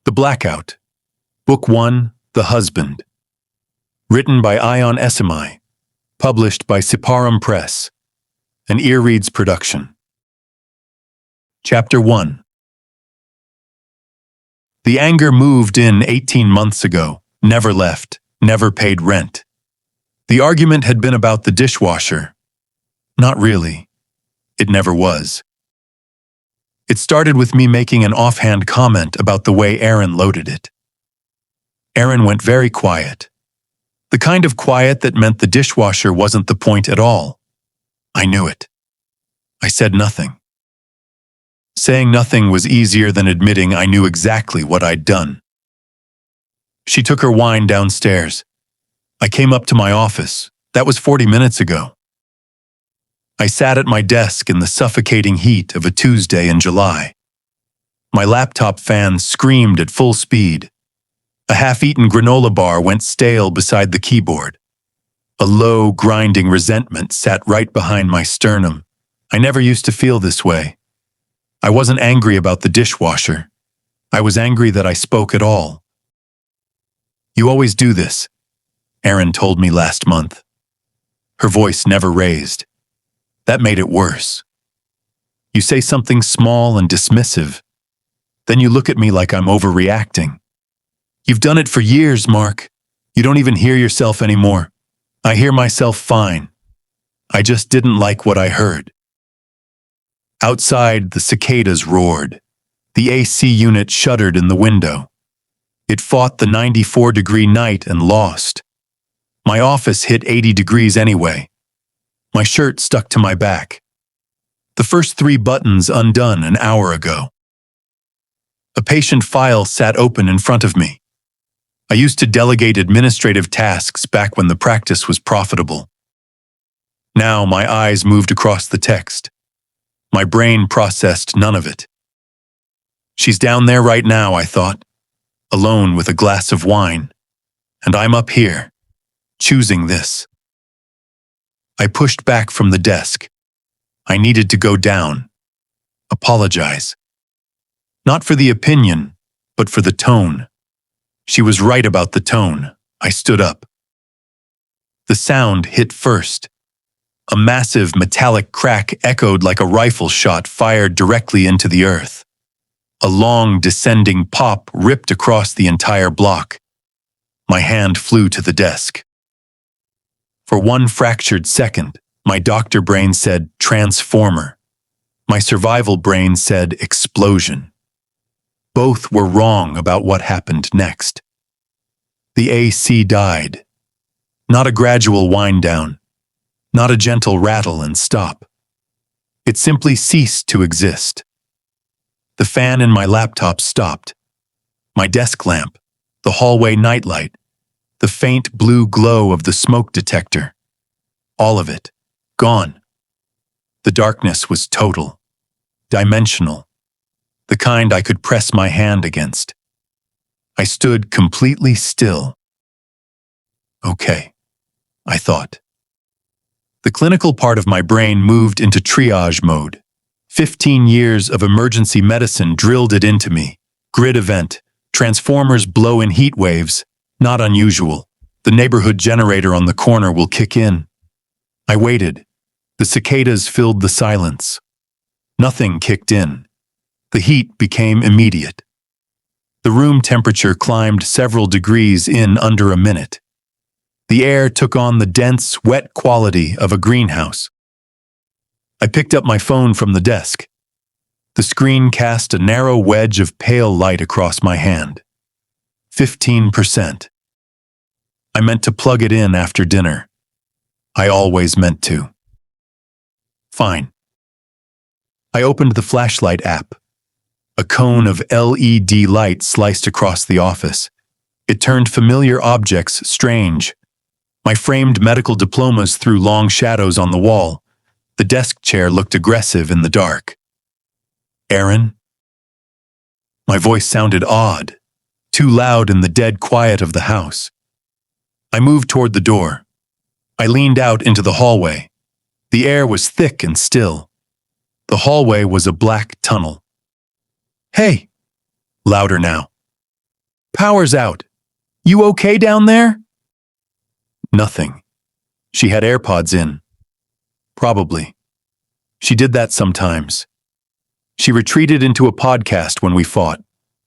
The Blackout, Book 1, The Husband. Written by Ion Esimai. Published by Suburban Press. An Earreads production. Chapter 1. The anger moved in 18 months ago, never left, never paid rent. The argument had been about the dishwasher. Not really. It never was. It started with me making an offhand comment about the way Erin loaded it. Erin went very quiet. The kind of quiet that meant the dishwasher wasn't the point at all. I knew it. I said nothing. Saying nothing was easier than admitting I knew exactly what I'd done. She took her wine downstairs. I came up to my office. That was 40 minutes ago. I sat at my desk in the suffocating heat of a Tuesday in July. My laptop fan screamed at full speed. A half-eaten granola bar went stale beside the keyboard. A low, grinding resentment sat right behind my sternum. I never used to feel this way. I wasn't angry about the dishwasher. I was angry that I spoke at all. "You always do this," Erin told me last month. Her voice never raised. That made it worse. "You say something small and dismissive. Then you look at me like I'm overreacting. You've done it for years, Mark. You don't even hear yourself anymore. I hear myself fine. I just didn't like what I heard." Outside, the cicadas roared. The AC unit shuddered in the window. It fought the 94-degree night and lost. My office hit 80 degrees anyway. My shirt stuck to my back. The first 3 buttons undone an hour ago. A patient file sat open in front of me. I used to delegate administrative tasks back when the practice was profitable. Now my eyes moved across the text. My brain processed none of it. She's down there right now, I thought, alone with a glass of wine. And I'm up here, choosing this. I pushed back from the desk. I needed to go down. Apologize. Not for the opinion, but for the tone. She was right about the tone. I stood up. The sound hit first. A massive metallic crack echoed like a rifle shot fired directly into the earth. A long, descending pop ripped across the entire block. My hand flew to the desk. For one fractured second, my doctor brain said transformer. My survival brain said explosion. Both were wrong about what happened next. The AC died. Not a gradual wind down. Not a gentle rattle and stop. It simply ceased to exist. The fan in my laptop stopped. My desk lamp, the hallway nightlight, the faint blue glow of the smoke detector. All of it, gone. The darkness was total, dimensional, the kind I could press my hand against. I stood completely still. Okay, I thought. The clinical part of my brain moved into triage mode. 15 years of emergency medicine drilled it into me. Grid event, transformers blow in heat waves, not unusual. The neighborhood generator on the corner will kick in. I waited. The cicadas filled the silence. Nothing kicked in. The heat became immediate. The room temperature climbed several degrees in under a minute. The air took on the dense, wet quality of a greenhouse. I picked up my phone from the desk. The screen cast a narrow wedge of pale light across my hand. 15%. I meant to plug it in after dinner. I always meant to. Fine. I opened the flashlight app. A cone of LED light sliced across the office. It turned familiar objects strange. My framed medical diplomas threw long shadows on the wall. The desk chair looked aggressive in the dark. "Erin?" My voice sounded odd, too loud in the dead quiet of the house. I moved toward the door. I leaned out into the hallway. The air was thick and still. The hallway was a black tunnel. "Hey!" Louder now. Power's out. You okay down there? Nothing. She had AirPods in. Probably. She did that sometimes. She retreated into a podcast when we fought.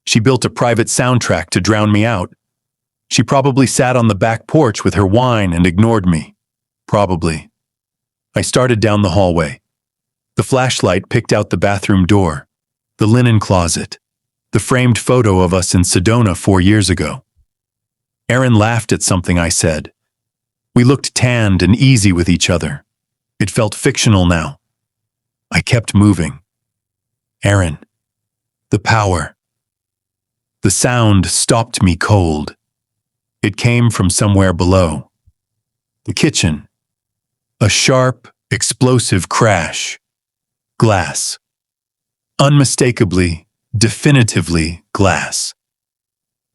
She built a private soundtrack to drown me out. She probably sat on the back porch with her wine and ignored me. Probably. I started down the hallway. The flashlight picked out the bathroom door, the linen closet, the framed photo of us in Sedona 4 years ago. Erin laughed at something I said. We looked tanned and easy with each other. It felt fictional now. I kept moving. Erin. The power. The sound stopped me cold. It came from somewhere below. The kitchen. A sharp, explosive crash. Glass. Unmistakably, definitively glass.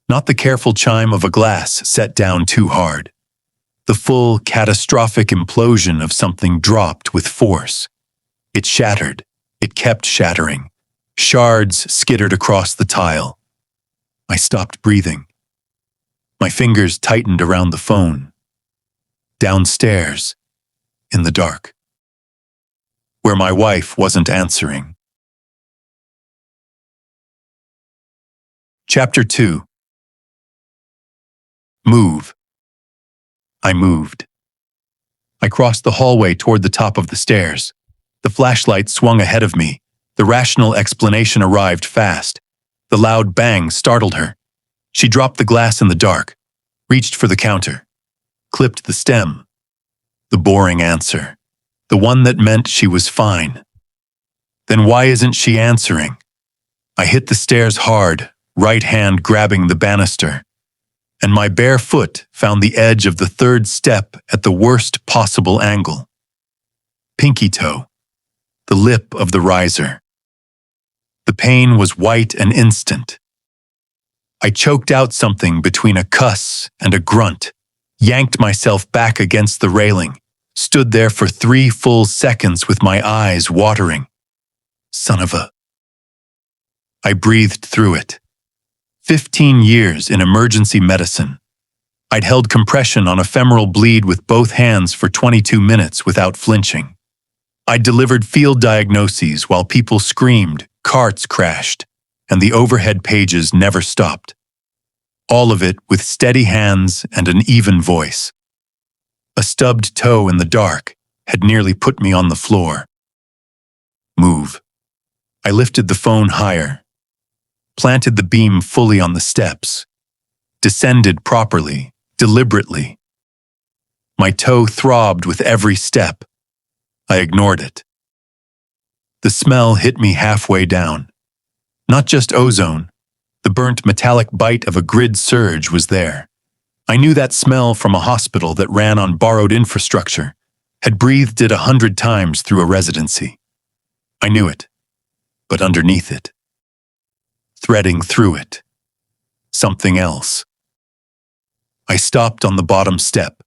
Not the careful chime of a glass set down too hard. The full, catastrophic implosion of something dropped with force. It shattered. It kept shattering. Shards skittered across the tile. I stopped breathing. My fingers tightened around the phone. Downstairs, in the dark, where my wife wasn't answering. Chapter 2. Move. I moved. I crossed the hallway toward the top of the stairs. The flashlight swung ahead of me. The rational explanation arrived fast. The loud bang startled her. She dropped the glass in the dark, reached for the counter, clipped the stem. The boring answer. The one that meant she was fine. Then why isn't she answering? I hit the stairs hard, right hand grabbing the banister, and my bare foot found the edge of the third step at the worst possible angle. Pinky toe. The lip of the riser. The pain was white and instant. I choked out something between a cuss and a grunt, yanked myself back against the railing, stood there for 3 full seconds with my eyes watering. Son of a... I breathed through it. 15 years in emergency medicine. I'd held compression on a femoral bleed with both hands for 22 minutes without flinching. I delivered field diagnoses while people screamed, carts crashed, and the overhead pages never stopped. All of it with steady hands and an even voice. A stubbed toe in the dark had nearly put me on the floor. Move. I lifted the phone higher, planted the beam fully on the steps, descended properly, deliberately. My toe throbbed with every step. I ignored it. The smell hit me halfway down. Not just ozone. The burnt metallic bite of a grid surge was there. I knew that smell from a hospital that ran on borrowed infrastructure, had breathed it 100 times through a residency. I knew it, but underneath it, threading through it, something else. I stopped on the bottom step.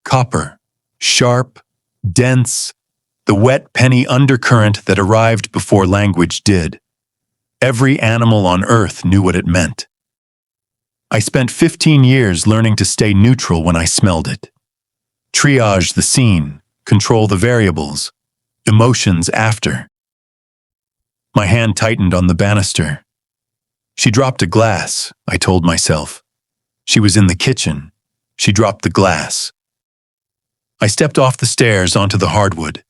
Copper, sharp, dense, the wet penny undercurrent that arrived before language did. Every animal on Earth knew what it meant. I spent 15 years learning to stay neutral when I smelled it. Triage the scene, control the variables, emotions after. My hand tightened on the banister. She dropped a glass, I told myself. She was in the kitchen. She dropped the glass. I stepped off the stairs onto the hardwood.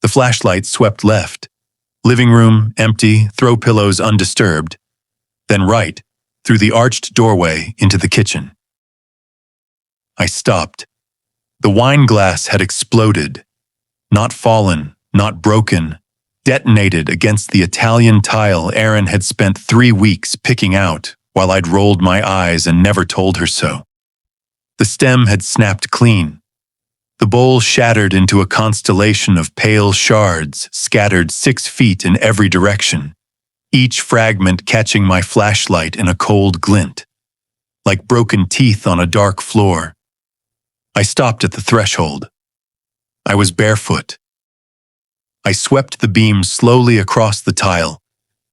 The flashlight swept left. Living room, empty, throw pillows undisturbed. Then right, through the arched doorway into the kitchen. I stopped. The wine glass had exploded. Not fallen, not broken, detonated against the Italian tile Erin had spent 3 weeks picking out while I'd rolled my eyes and never told her so. The stem had snapped clean. The bowl shattered into a constellation of pale shards scattered 6 feet in every direction, each fragment catching my flashlight in a cold glint, like broken teeth on a dark floor. I stopped at the threshold. I was barefoot. I swept the beam slowly across the tile,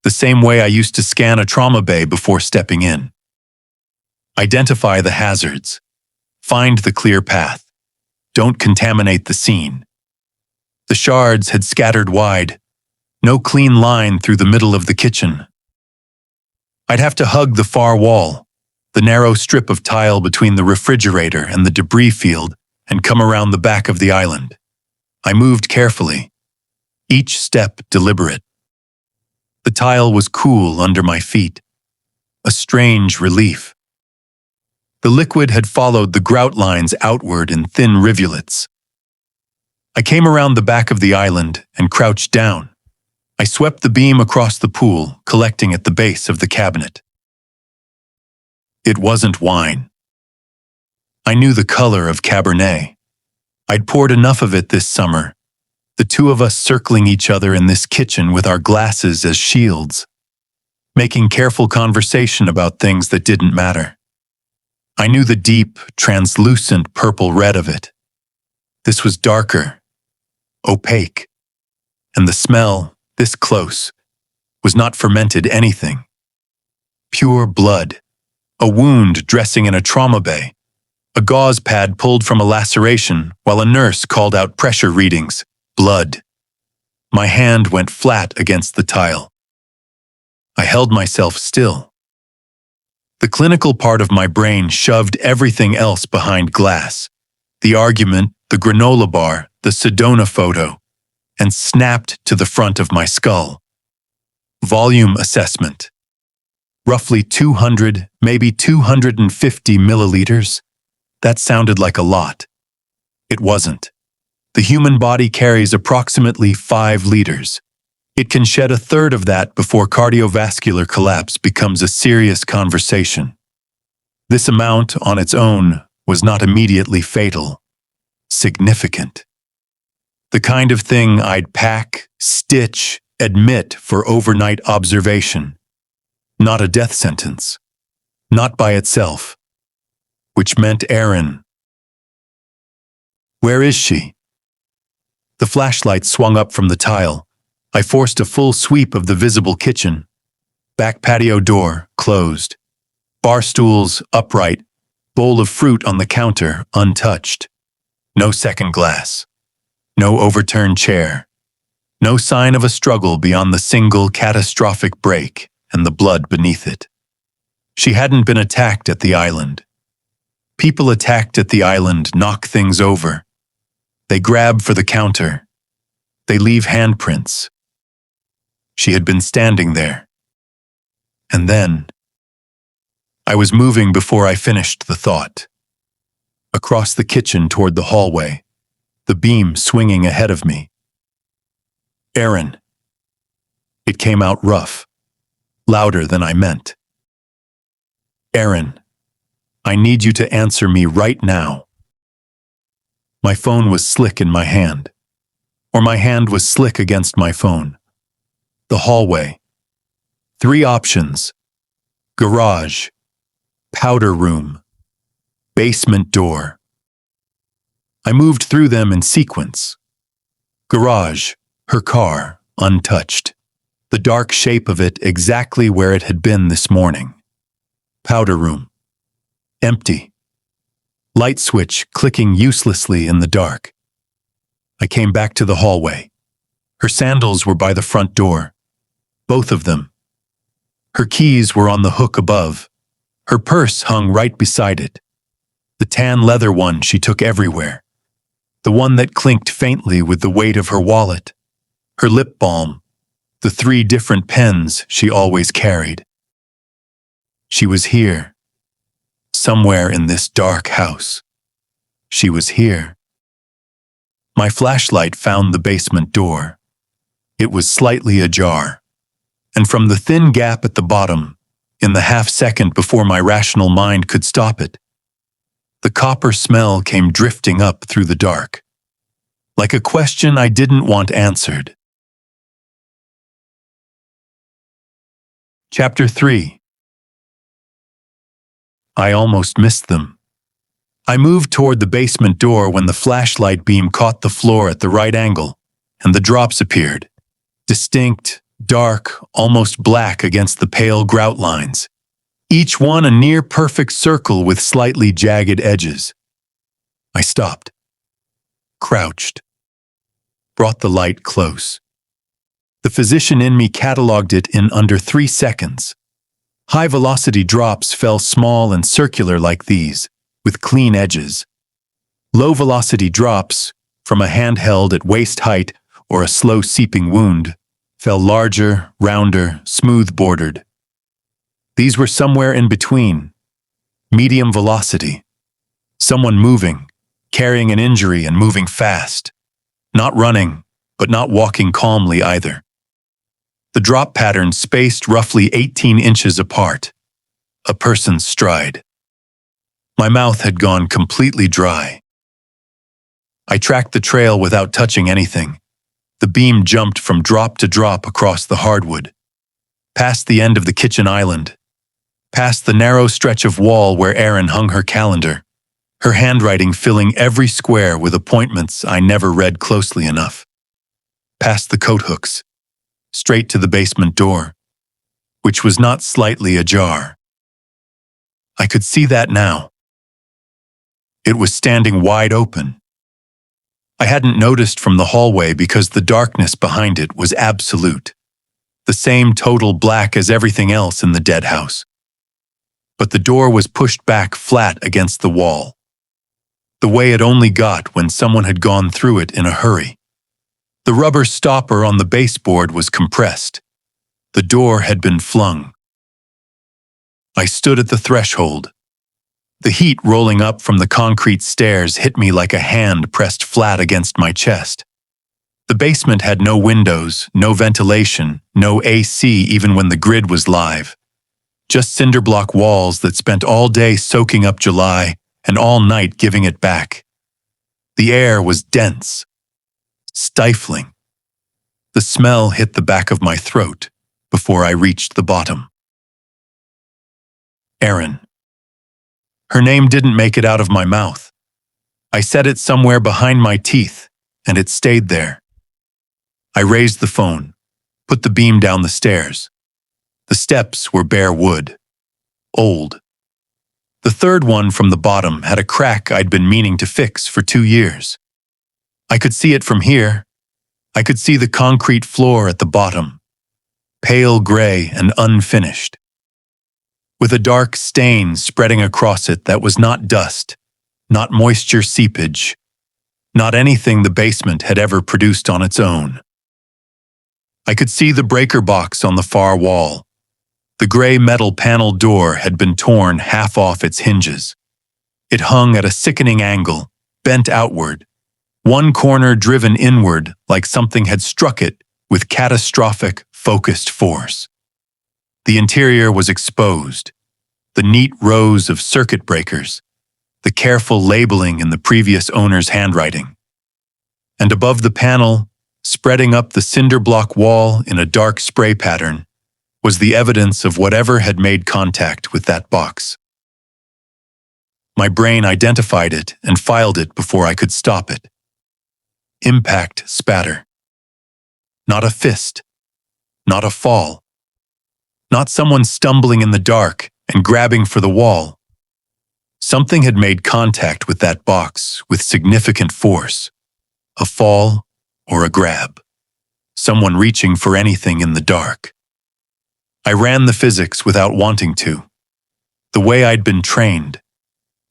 the same way I used to scan a trauma bay before stepping in. Identify the hazards. Find the clear path. Don't contaminate the scene. The shards had scattered wide, no clean line through the middle of the kitchen. I'd have to hug the far wall, the narrow strip of tile between the refrigerator and the debris field, and come around the back of the island. I moved carefully, each step deliberate. The tile was cool under my feet, a strange relief. The liquid had followed the grout lines outward in thin rivulets. I came around the back of the island and crouched down. I swept the beam across the pool, collecting at the base of the cabinet. It wasn't wine. I knew the color of Cabernet. I'd poured enough of it this summer, the two of us circling each other in this kitchen with our glasses as shields, making careful conversation about things that didn't matter. I knew the deep, translucent purple red of it. This was darker, opaque, and the smell, this close, was not fermented anything. Pure blood, a wound dressing in a trauma bay, a gauze pad pulled from a laceration while a nurse called out pressure readings. Blood. My hand went flat against the tile. I held myself still. The clinical part of my brain shoved everything else behind glass. The argument, the granola bar, the Sedona photo, and snapped to the front of my skull. Volume assessment. Roughly 200, maybe 250 milliliters. That sounded like a lot. It wasn't. The human body carries approximately 5 liters. It can shed a third of that before cardiovascular collapse becomes a serious conversation. This amount on its own was not immediately fatal. Significant. The kind of thing I'd pack, stitch, admit for overnight observation. Not a death sentence. Not by itself. Which meant Erin. Where is she? The flashlight swung up from the tile. I forced a full sweep of the visible kitchen. Back patio door, closed. Bar stools, upright. Bowl of fruit on the counter, untouched. No second glass. No overturned chair. No sign of a struggle beyond the single catastrophic break and the blood beneath it. She hadn't been attacked at the island. People attacked at the island knock things over. They grab for the counter. They leave handprints. She had been standing there. And then, I was moving before I finished the thought. Across the kitchen toward the hallway, the beam swinging ahead of me. Erin. It came out rough, louder than I meant. Erin, I need you to answer me right now. My phone was slick in my hand, or my hand was slick against my phone. The hallway. 3 options. Garage, powder room, basement door. I moved through them in sequence. Garage, her car, untouched. The dark shape of it exactly where it had been this morning. Powder room. Empty. Light switch clicking uselessly in the dark. I came back to the hallway. Her sandals were by the front door. Both of them. Her keys were on the hook above. Her purse hung right beside it. The tan leather one she took everywhere. The one that clinked faintly with the weight of her wallet. Her lip balm. The 3 different pens she always carried. She was here. Somewhere in this dark house. She was here. My flashlight found the basement door. It was slightly ajar. And from the thin gap at the bottom, in the half-second before my rational mind could stop it, the copper smell came drifting up through the dark. Like a question I didn't want answered. Chapter 3. I almost missed them. I moved toward the basement door when the flashlight beam caught the floor at the right angle, and the drops appeared. Distinct, dark, almost black against the pale grout lines, each one a near-perfect circle with slightly jagged edges. I stopped, crouched, brought the light close. The physician in me cataloged it in under 3 seconds. High-velocity drops fell small and circular like these, with clean edges. Low-velocity drops, from a hand held at waist height or a slow seeping wound, fell larger, rounder, smooth-bordered. These were somewhere in between. Medium velocity. Someone moving, carrying an injury and moving fast. Not running, but not walking calmly either. The drop pattern spaced roughly 18 inches apart. A person's stride. My mouth had gone completely dry. I tracked the trail without touching anything. The beam jumped from drop to drop across the hardwood, past the end of the kitchen island, past the narrow stretch of wall where Erin hung her calendar, her handwriting filling every square with appointments I never read closely enough, past the coat hooks, straight to the basement door, which was not slightly ajar. I could see that now. It was standing wide open. I hadn't noticed from the hallway because the darkness behind it was absolute, the same total black as everything else in the dead house. But the door was pushed back flat against the wall, the way it only got when someone had gone through it in a hurry. The rubber stopper on the baseboard was compressed. The door had been flung. I stood at the threshold. The heat rolling up from the concrete stairs hit me like a hand pressed flat against my chest. The basement had no windows, no ventilation, no AC even when the grid was live. Just cinder block walls that spent all day soaking up July and all night giving it back. The air was dense, stifling. The smell hit the back of my throat before I reached the bottom. Erin. Her name didn't make it out of my mouth. I said it somewhere behind my teeth, and it stayed there. I raised the phone, put the beam down the stairs. The steps were bare wood, old. The third one from the bottom had a crack I'd been meaning to fix for 2 years. I could see it from here. I could see the concrete floor at the bottom, pale gray and unfinished, with a dark stain spreading across it that was not dust, not moisture seepage, not anything the basement had ever produced on its own. I could see the breaker box on the far wall. The gray metal panel door had been torn half off its hinges. It hung at a sickening angle, bent outward, one corner driven inward like something had struck it with catastrophic, focused force. The interior was exposed, the neat rows of circuit breakers, the careful labeling in the previous owner's handwriting. And above the panel, spreading up the cinder block wall in a dark spray pattern, was the evidence of whatever had made contact with that box. My brain identified it and filed it before I could stop it. Impact spatter. Not a fist. Not a fall. Not someone stumbling in the dark and grabbing for the wall. Something had made contact with that box with significant force. A fall or a grab. Someone reaching for anything in the dark. I ran the physics without wanting to. The way I'd been trained.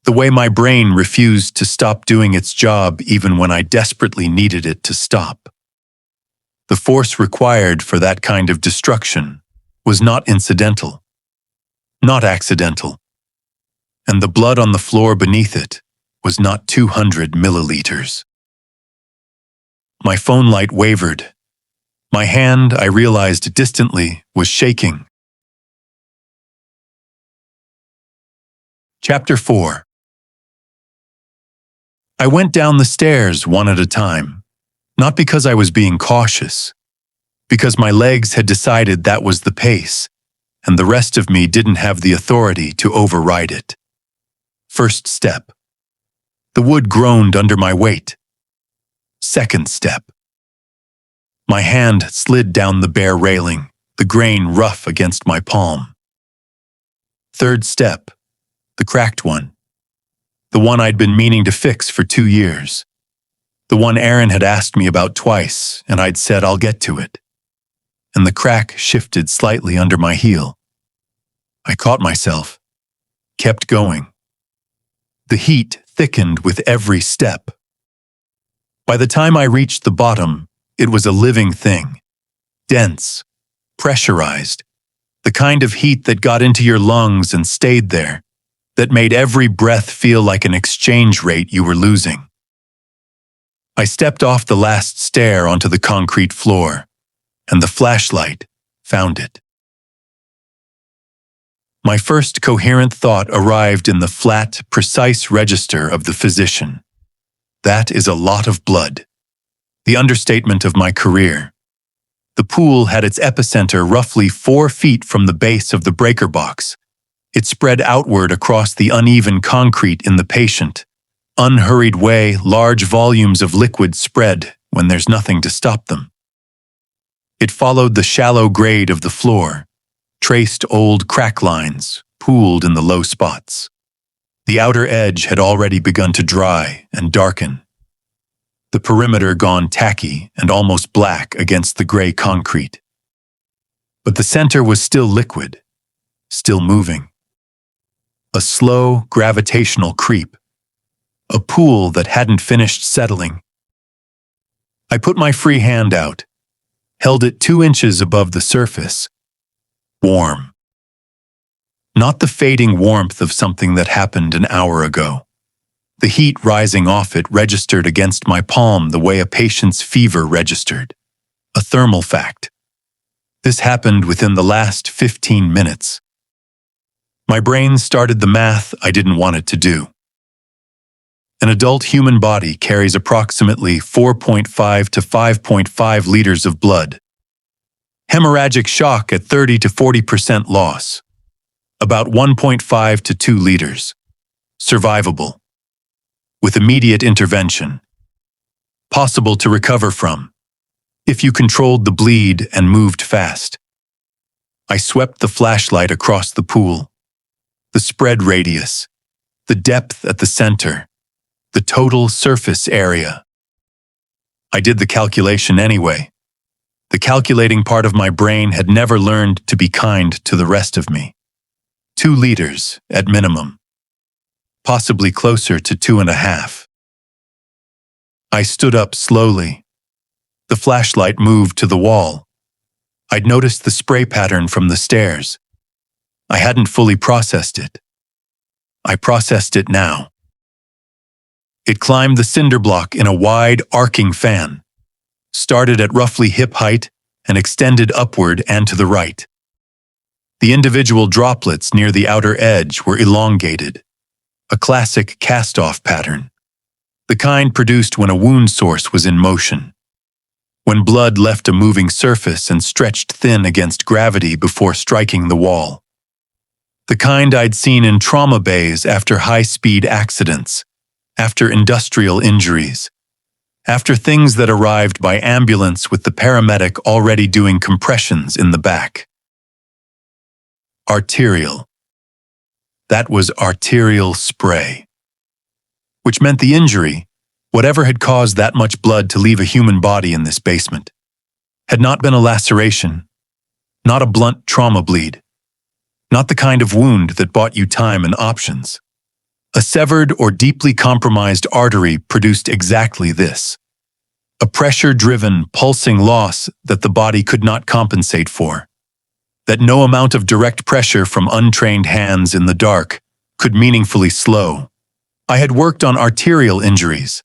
The way my brain refused to stop doing its job even when I desperately needed it to stop. The force required for that kind of destruction was not incidental, not accidental, and the blood on the floor beneath it was not 200 milliliters. My phone light wavered. My hand, I realized distantly, was shaking. Chapter 4. I went down the stairs one at a time, not because I was being cautious, because my legs had decided that was the pace, and the rest of me didn't have the authority to override it. First step. The wood groaned under my weight. Second step. My hand slid down the bare railing, the grain rough against my palm. Third step, the cracked one. The one I'd been meaning to fix for 2 years. The one Erin had asked me about twice, and I'd said I'll get to it. And the crack shifted slightly under my heel. I caught myself, kept going. The heat thickened with every step. By the time I reached the bottom, it was a living thing. Dense, pressurized, the kind of heat that got into your lungs and stayed there, that made every breath feel like an exchange rate you were losing. I stepped off the last stair onto the concrete floor, and the flashlight found it. My first coherent thought arrived in the flat, precise register of the physician. That is a lot of blood. The understatement of my career. The pool had its epicenter roughly 4 feet from the base of the breaker box. It spread outward across the uneven concrete in the patient. Unhurried way, large volumes of liquid spread when there's nothing to stop them. It followed the shallow grade of the floor, traced old crack lines, pooled in the low spots. The outer edge had already begun to dry and darken. The perimeter gone tacky and almost black against the gray concrete. But the center was still liquid, still moving. A slow, gravitational creep. A pool that hadn't finished settling. I put my free hand out, held it 2 inches above the surface. Warm. Not the fading warmth of something that happened an hour ago. The heat rising off it registered against my palm the way a patient's fever registered. A thermal fact. This happened within the last 15 minutes. My brain started the math I didn't want it to do. An adult human body carries approximately 4.5 to 5.5 liters of blood. Hemorrhagic shock at 30 to 40% loss. About 1.5 to 2 liters. Survivable. With immediate intervention. Possible to recover from, if you controlled the bleed and moved fast. I swept the flashlight across the pool. The spread radius, the depth at the center, the total surface area. I did the calculation anyway. The calculating part of my brain had never learned to be kind to the rest of me. 2 liters at minimum. Possibly closer to 2.5. I stood up slowly. The flashlight moved to the wall. I'd noticed the spray pattern from the stairs. I hadn't fully processed it. I processed it now. It climbed the cinder block in a wide, arcing fan, started at roughly hip height and extended upward and to the right. The individual droplets near the outer edge were elongated. A classic cast-off pattern. The kind produced when a wound source was in motion. When blood left a moving surface and stretched thin against gravity before striking the wall. The kind I'd seen in trauma bays after high-speed accidents, after industrial injuries, after things that arrived by ambulance with the paramedic already doing compressions in the back. Arterial. That was arterial spray. Which meant the injury, whatever had caused that much blood to leave a human body in this basement, had not been a laceration, not a blunt trauma bleed, not the kind of wound that bought you time and options. A severed or deeply compromised artery produced exactly this. A pressure-driven, pulsing loss that the body could not compensate for. That no amount of direct pressure from untrained hands in the dark could meaningfully slow. I had worked on arterial injuries.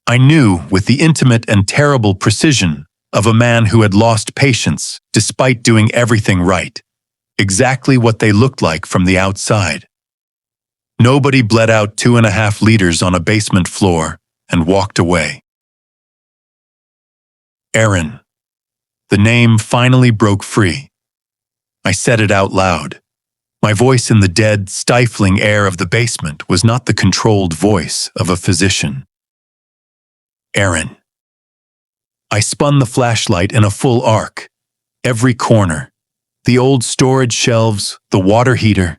I knew with the intimate and terrible precision of a man who had lost patience despite doing everything right, exactly what they looked like from the outside. Nobody bled out 2.5 liters on a basement floor and walked away. Erin. The name finally broke free. I said it out loud. My voice in the dead, stifling air of the basement was not the controlled voice of a physician. Erin. I spun the flashlight in a full arc. Every corner. The old storage shelves, the water heater,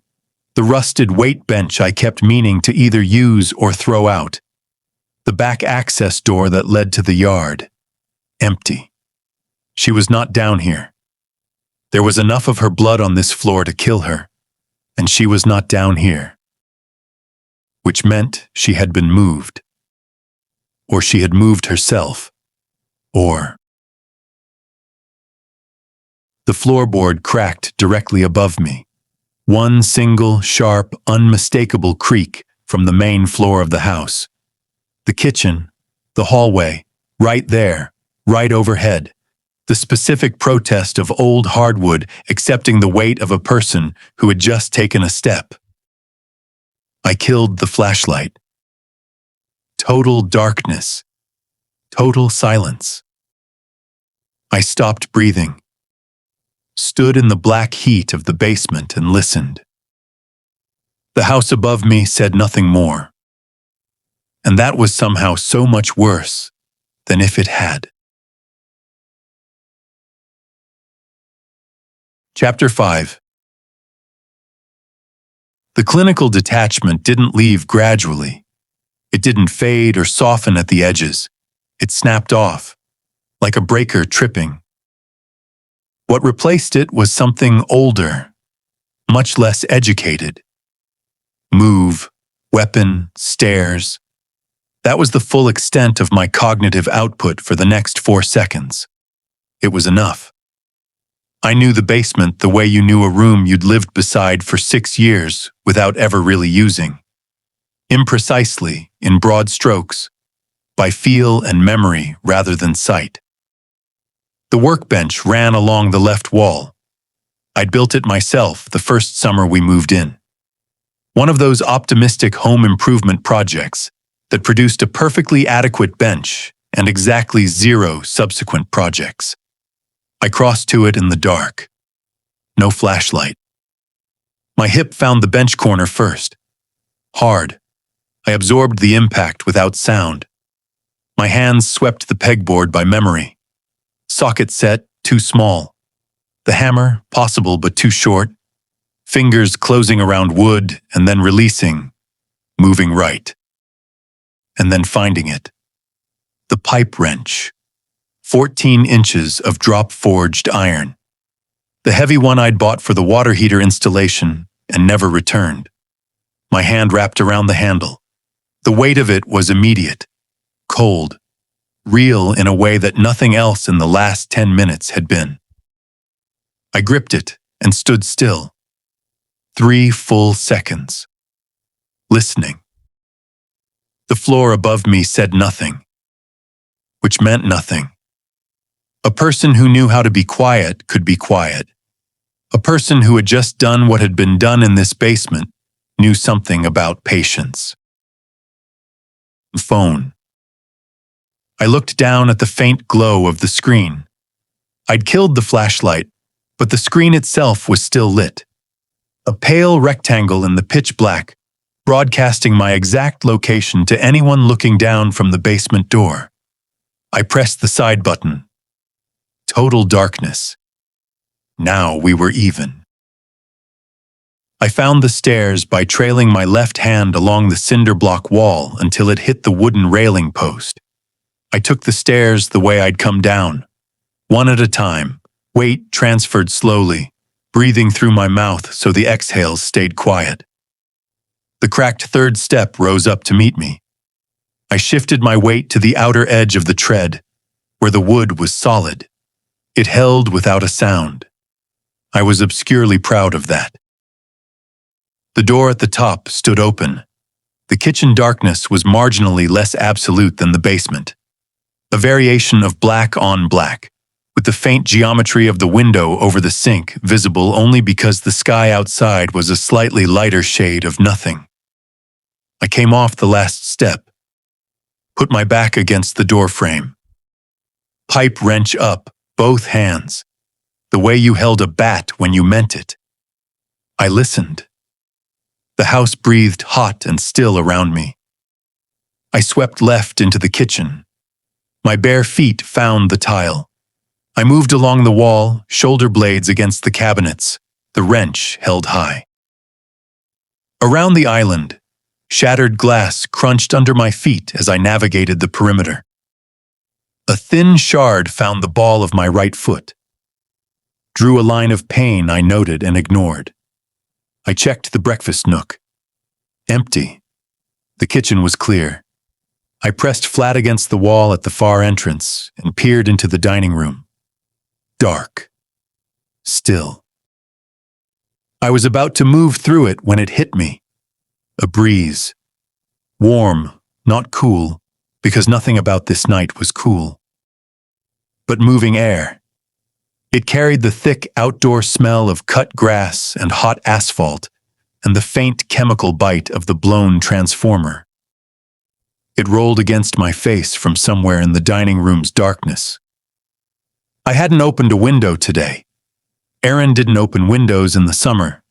the rusted weight bench I kept meaning to either use or throw out. The back access door that led to the yard. Empty. She was not down here. There was enough of her blood on this floor to kill her, and she was not down here. Which meant she had been moved. Or she had moved herself. Or... The floorboard cracked directly above me. One single, sharp, unmistakable creak from the main floor of the house. The kitchen, the hallway, right there, right overhead. The specific protest of old hardwood accepting the weight of a person who had just taken a step. I killed the flashlight. Total darkness. Total silence. I stopped breathing. Stood in the black heat of the basement and listened. The house above me said nothing more. And that was somehow so much worse than if it had. Chapter 5. The clinical detachment didn't leave gradually. It didn't fade or soften at the edges. It snapped off, like a breaker tripping. What replaced it was something older, much less educated. Move, weapon, stairs. That was the full extent of my cognitive output for the next 4 seconds. It was enough. I knew the basement the way you knew a room you'd lived beside for 6 years without ever really using. Imprecisely, in broad strokes, by feel and memory rather than sight. The workbench ran along the left wall. I'd built it myself the first summer we moved in. One of those optimistic home improvement projects that produced a perfectly adequate bench and exactly 0 subsequent projects. I crossed to it in the dark. No flashlight. My hip found the bench corner first. Hard. I absorbed the impact without sound. My hands swept the pegboard by memory. Socket set, too small. The hammer, possible but too short. Fingers closing around wood and then releasing, moving right. And then finding it. The pipe wrench. 14 inches of drop-forged iron. The heavy one I'd bought for the water heater installation and never returned. My hand wrapped around the handle. The weight of it was immediate, cold, real in a way that nothing else in the last 10 minutes had been. I gripped it and stood still. 3 full seconds. Listening. The floor above me said nothing, which meant nothing. A person who knew how to be quiet could be quiet. A person who had just done what had been done in this basement knew something about patience. Phone. I looked down at the faint glow of the screen. I'd killed the flashlight, but the screen itself was still lit. A pale rectangle in the pitch black, broadcasting my exact location to anyone looking down from the basement door. I pressed the side button. Total darkness. Now we were even. I found the stairs by trailing my left hand along the cinder block wall until it hit the wooden railing post. I took the stairs the way I'd come down, one at a time, weight transferred slowly, breathing through my mouth so the exhales stayed quiet. The cracked 3rd step rose up to meet me. I shifted my weight to the outer edge of the tread, where the wood was solid. It held without a sound. I was obscurely proud of that. The door at the top stood open. The kitchen darkness was marginally less absolute than the basement. A variation of black on black, with the faint geometry of the window over the sink visible only because the sky outside was a slightly lighter shade of nothing. I came off the last step, put my back against the door frame. Pipe wrench up, both hands, the way you held a bat when you meant it. I listened. The house breathed hot and still around me. I swept left into the kitchen. My bare feet found the tile. I moved along the wall, shoulder blades against the cabinets, the wrench held high. Around the island, shattered glass crunched under my feet as I navigated the perimeter. A thin shard found the ball of my right foot. Drew a line of pain I noted and ignored. I checked the breakfast nook. Empty. The kitchen was clear. I pressed flat against the wall at the far entrance and peered into the dining room. Dark. Still. I was about to move through it when it hit me. A breeze. Warm, not cool, because nothing about this night was cool. But moving air. It carried the thick outdoor smell of cut grass and hot asphalt and the faint chemical bite of the blown transformer. It rolled against my face from somewhere in the dining room's darkness. I hadn't opened a window today. Erin didn't open windows in the summer.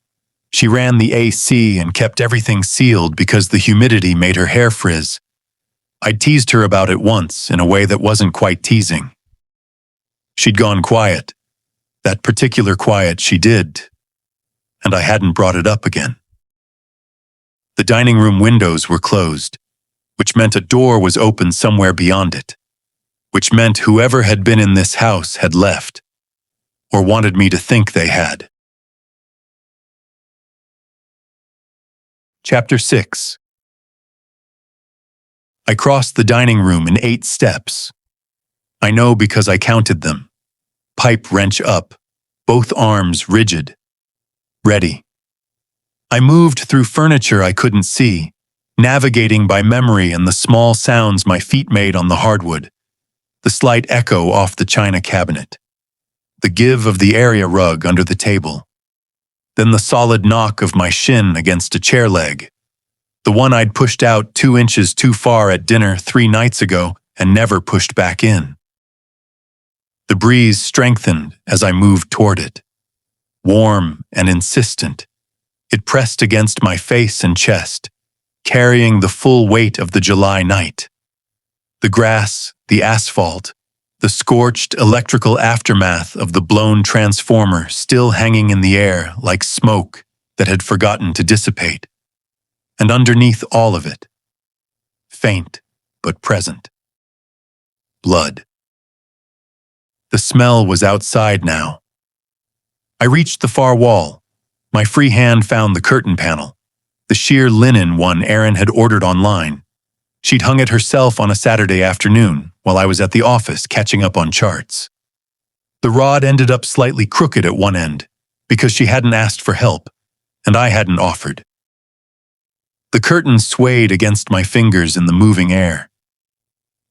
She ran the AC and kept everything sealed because the humidity made her hair frizz. I'd teased her about it once in a way that wasn't quite teasing. She'd gone quiet. That particular quiet she did, and I hadn't brought it up again. The dining room windows were closed, which meant a door was open somewhere beyond it, which meant whoever had been in this house had left, or wanted me to think they had. Chapter 6. I crossed the dining room in 8 steps. I know because I counted them. Pipe wrench up, both arms rigid. Ready. I moved through furniture I couldn't see, navigating by memory and the small sounds my feet made on the hardwood, the slight echo off the china cabinet, the give of the area rug under the table, then the solid knock of my shin against a chair leg, the one I'd pushed out 2 inches too far at dinner 3 nights ago and never pushed back in. The breeze strengthened as I moved toward it. Warm and insistent, it pressed against my face and chest, carrying the full weight of the July night. The grass, the asphalt, the scorched electrical aftermath of the blown transformer still hanging in the air like smoke that had forgotten to dissipate. And underneath all of it, faint but present, blood. The smell was outside now. I reached the far wall. My free hand found the curtain panel, the sheer linen one Erin had ordered online. She'd hung it herself on a Saturday afternoon while I was at the office catching up on charts. The rod ended up slightly crooked at one end because she hadn't asked for help, and I hadn't offered. The curtain swayed against my fingers in the moving air,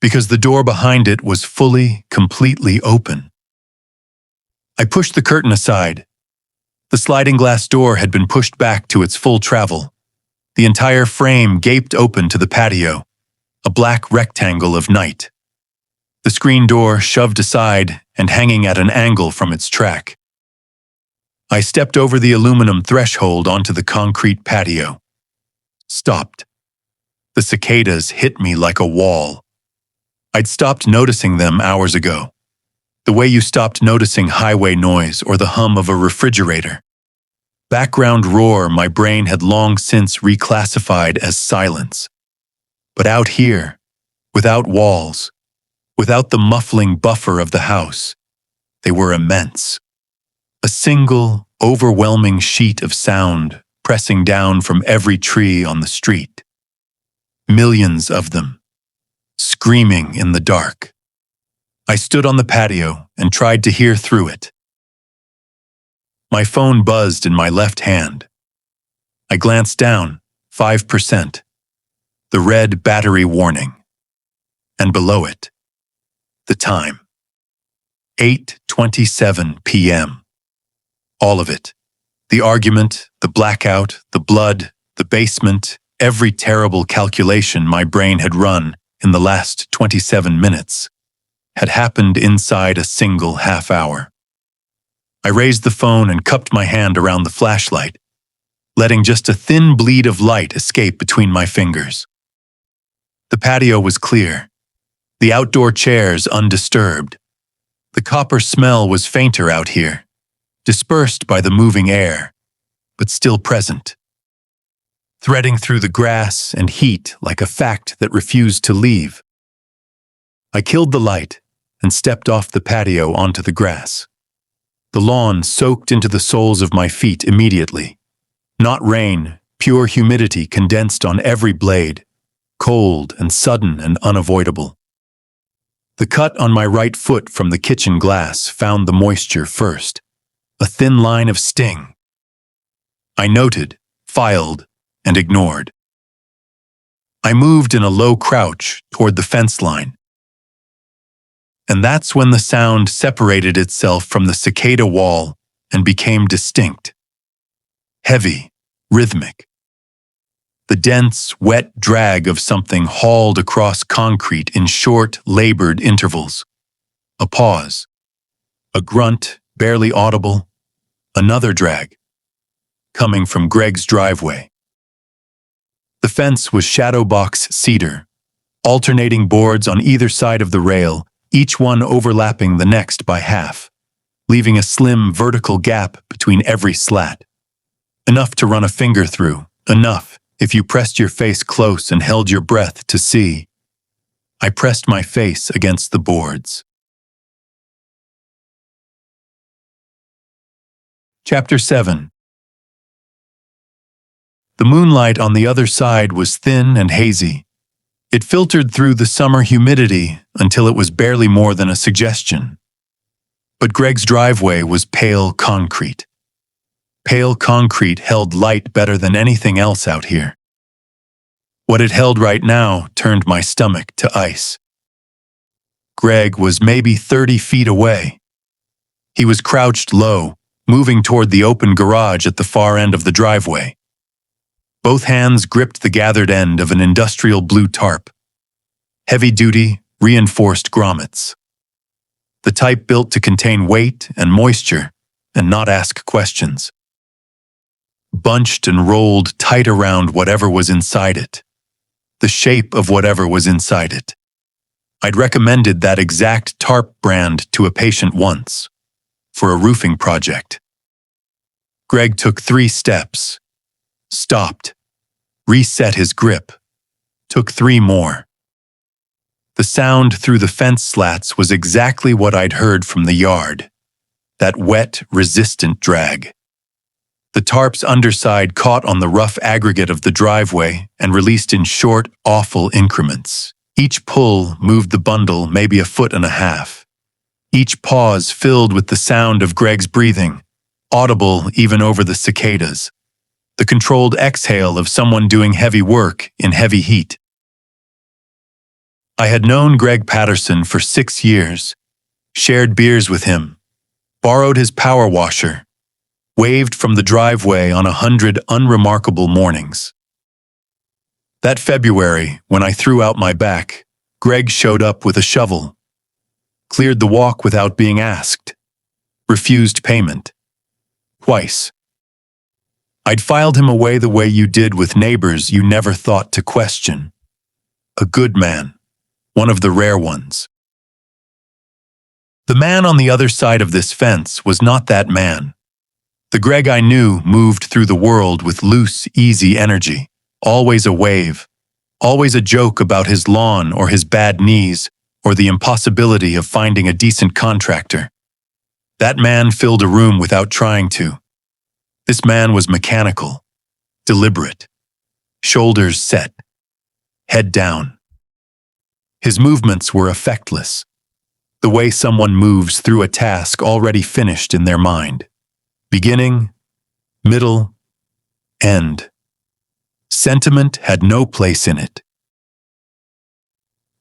because the door behind it was fully, completely open. I pushed the curtain aside. The sliding glass door had been pushed back to its full travel. The entire frame gaped open to the patio, a black rectangle of night. The screen door shoved aside and hanging at an angle from its track. I stepped over the aluminum threshold onto the concrete patio. Stopped. The cicadas hit me like a wall. I'd stopped noticing them hours ago. The way you stopped noticing highway noise or the hum of a refrigerator. Background roar my brain had long since reclassified as silence. But out here, without walls, without the muffling buffer of the house, they were immense. A single, overwhelming sheet of sound pressing down from every tree on the street. Millions of them, screaming in the dark. I stood on the patio and tried to hear through it. My phone buzzed in my left hand. I glanced down, 5%. The red battery warning. And below it, the time. 8:27 p.m. All of it. The argument, the blackout, the blood, the basement, every terrible calculation my brain had run in the last 27 minutes had happened inside a single half hour. I raised the phone and cupped my hand around the flashlight, letting just a thin bleed of light escape between my fingers. The patio was clear. The outdoor chairs undisturbed. The copper smell was fainter out here, dispersed by the moving air, but still present, threading through the grass and heat like a fact that refused to leave. I killed the light and stepped off the patio onto the grass. The lawn soaked into the soles of my feet immediately. Not rain, pure humidity condensed on every blade, cold and sudden and unavoidable. The cut on my right foot from the kitchen glass found the moisture first, a thin line of sting. I noted, filed, and ignored. I moved in a low crouch toward the fence line. And that's when the sound separated itself from the cicada wall and became distinct. Heavy, rhythmic. The dense, wet drag of something hauled across concrete in short, labored intervals. A pause. A grunt, barely audible. Another drag. Coming from Greg's driveway. The fence was shadow box cedar, alternating boards on either side of the rail, each one overlapping the next by half, leaving a slim vertical gap between every slat. Enough to run a finger through, enough if you pressed your face close and held your breath to see. I pressed my face against the boards. Chapter 7. The moonlight on the other side was thin and hazy. It filtered through the summer humidity until it was barely more than a suggestion. But Greg's driveway was pale concrete. Pale concrete held light better than anything else out here. What it held right now turned my stomach to ice. Greg was maybe 30 feet away. He was crouched low, moving toward the open garage at the far end of the driveway. Both hands gripped the gathered end of an industrial blue tarp. Heavy-duty, reinforced grommets. The type built to contain weight and moisture and not ask questions. Bunched and rolled tight around whatever was inside it. The shape of whatever was inside it. I'd recommended that exact tarp brand to a patient once, for a roofing project. Greg took 3 steps. Stopped, reset his grip, took 3 more. The sound through the fence slats was exactly what I'd heard from the yard, that wet, resistant drag. The tarp's underside caught on the rough aggregate of the driveway and released in short, awful increments. Each pull moved the bundle maybe 1.5 feet. Each pause filled with the sound of Greg's breathing, audible even over the cicadas. The controlled exhale of someone doing heavy work in heavy heat. I had known Greg Patterson for 6 years, shared beers with him, borrowed his power washer, waved from the driveway on 100 unremarkable mornings. That February, when I threw out my back, Greg showed up with a shovel, cleared the walk without being asked, refused payment. Twice. I'd filed him away the way you did with neighbors you never thought to question. A good man, one of the rare ones. The man on the other side of this fence was not that man. The Greg I knew moved through the world with loose, easy energy, always a wave, always a joke about his lawn or his bad knees or the impossibility of finding a decent contractor. That man filled a room without trying to. This man was mechanical, deliberate, shoulders set, head down. His movements were effectless, the way someone moves through a task already finished in their mind. Beginning, middle, end. Sentiment had no place in it.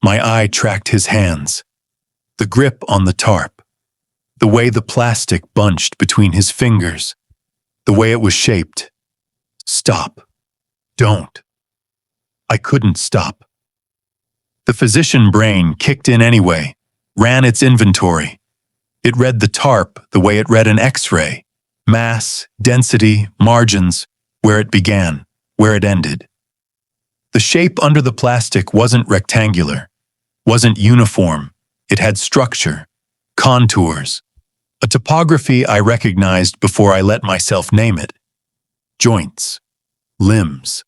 My eye tracked his hands, the grip on the tarp, the way the plastic bunched between his fingers, the way it was shaped. Stop. Don't. I couldn't stop. The physician brain kicked in anyway, ran its inventory. It read the tarp the way it read an X-ray. Mass, density, margins, where it began, where it ended. The shape under the plastic wasn't rectangular. wasn't uniform. It had structure, contours, a topography I recognized before I let myself name it. Joints, limbs.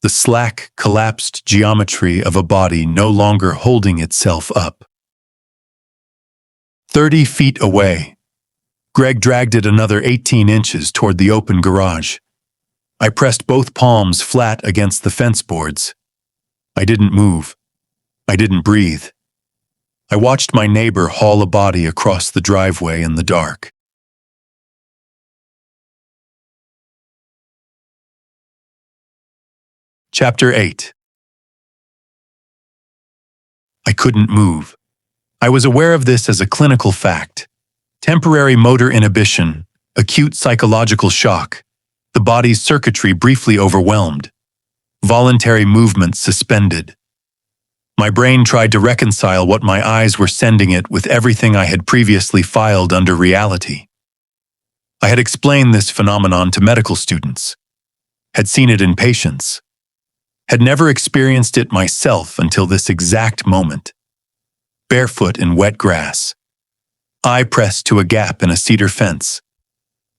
The slack, collapsed geometry of a body no longer holding itself up. 30 feet away, Greg dragged it another 18 inches toward the open garage. I pressed both palms flat against the fence boards. I didn't move. I didn't breathe. I watched my neighbor haul a body across the driveway in the dark. Chapter 8. I couldn't move. I was aware of this as a clinical fact. Temporary motor inhibition, acute psychological shock, the body's circuitry briefly overwhelmed, voluntary movement suspended. My brain tried to reconcile what my eyes were sending it with everything I had previously filed under reality. I had explained this phenomenon to medical students, had seen it in patients, had never experienced it myself until this exact moment. Barefoot in wet grass, eye pressed to a gap in a cedar fence.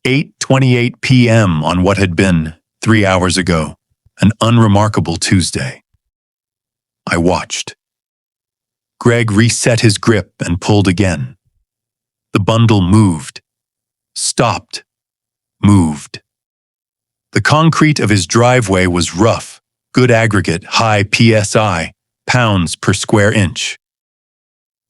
8:28 p.m. on what had been, 3 hours ago, an unremarkable Tuesday. I watched. Greg reset his grip and pulled again. The bundle moved, stopped, moved. The concrete of his driveway was rough, good aggregate, high PSI, pounds per square inch.